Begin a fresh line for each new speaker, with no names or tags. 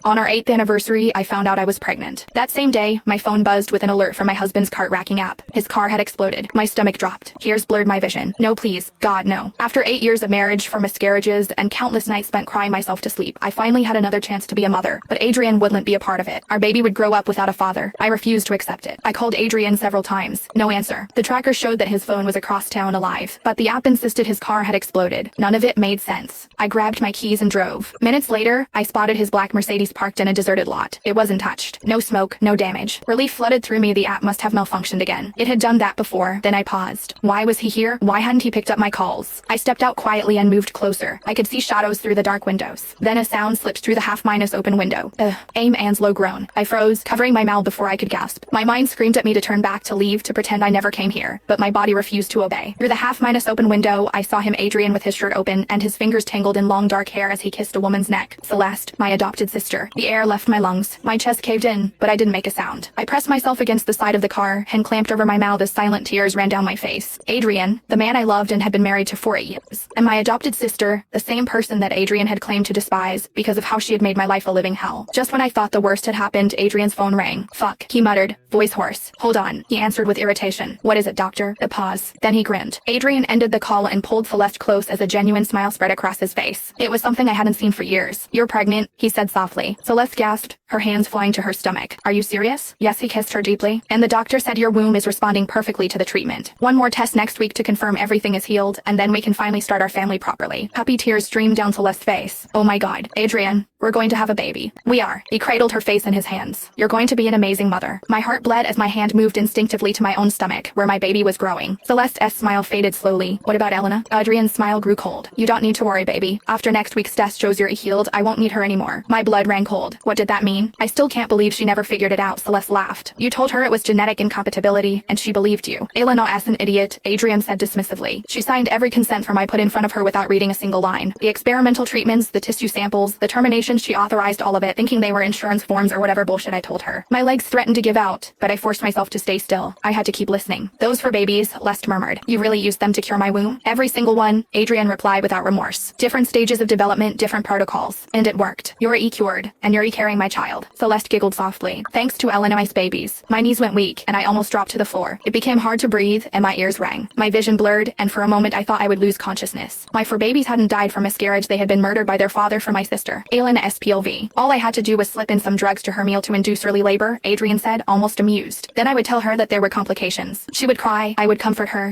On our 8th anniversary, I found out I was pregnant. That same day, my phone buzzed with an alert from my husband's cart-racking app. His car had exploded. My stomach dropped. Tears blurred my vision. No please. God, no. After 8 years of marriage, 4 miscarriages, and countless nights spent crying myself to sleep, I finally had another chance to be a mother. But Adrian wouldn't be a part of it. Our baby would grow up without a father. I refused to accept it. I called Adrian several times. No answer. The tracker showed that his phone was across town alive, but the app insisted his car had exploded. None of it made sense. I grabbed my keys and drove. Minutes later, I spotted his black Mercedes parked in a deserted lot. It wasn't touched. No smoke, no damage. Relief flooded through me. The app must have malfunctioned again. It had done that before. Then I paused. Why was he here? Why hadn't he picked up my calls? I stepped out quietly and moved closer. I could see shadows through the dark windows. Then a sound slipped through the half-minus open window. Aim Anne's low groan. I froze, covering my mouth before I could gasp. My mind screamed at me to turn back, to leave, to pretend I never came here. But my body refused to obey. Through the half-minus open window, I saw him, Adrian, with his shirt open and his fingers tangled in long dark hair as he kissed a woman's neck. Celeste, my adopted sister. The air left my lungs. My chest caved in, but I didn't make a sound. I pressed myself against the side of the car, hand clamped over my mouth as silent tears ran down my face. Adrian, the man I loved and had been married to for 8 years. And my adopted sister, the same person that Adrian had claimed to despise because of how she had made my life a living hell. Just when I thought the worst had happened, Adrian's phone rang. Fuck, he muttered, voice hoarse. Hold on, he answered with irritation. What is it, doctor? A pause. Then he grinned. Adrian ended the call and pulled Celeste close as a genuine smile spread across his face. It was something I hadn't seen for years. You're pregnant, he said softly. Celeste gasped, her hands flying to her stomach. Are you serious? Yes, he kissed her deeply. And the doctor said your womb is responding perfectly to the treatment. One more test next week to confirm everything is healed, and then we can finally start our family properly. Puppy tears streamed down Celeste's face. Oh my god, Adrian, we're going to have a baby. We are. He cradled her face in his hands. You're going to be an amazing mother. My heart bled as my hand moved instinctively to my own stomach, where my baby was growing. Celeste's smile faded slowly. What about Elena? Adrian's smile grew cold. You don't need to worry, baby. After next week's test shows you're healed, I won't need her anymore. My blood ran cold. What did that mean? I still can't believe she never figured it out. Celeste laughed. You told her it was genetic incompatibility, and she believed you. Elena is an idiot, Adrian said dismissively. She signed every consent form I put in front of her without reading a single line. The experimental treatments, the tissue samples, the terminations, she authorized all of it, thinking they were insurance forms or whatever bullshit I told her. My legs threatened to give out, but I forced myself to stay still. I had to keep listening. Those for babies, Lest murmured. You really used them to cure my womb? Every single one, Adrian replied without remorse. Different stages of development, different protocols. And it worked. You're cured, and you're carrying my child. Celeste giggled softly. Thanks to Eleno's babies. My knees went weak, and I almost dropped to the floor. It became hard to breathe, and my ears rang. My vision blurred, and for a moment I thought I would lose consciousness. My four babies hadn't died from miscarriage, they had been murdered by their father for my sister. Elena's POV. All I had to do was slip in some drugs to her meal to induce early labor, Adrian said, almost amused. Then I would tell her that there were complications. She would cry, I would comfort her,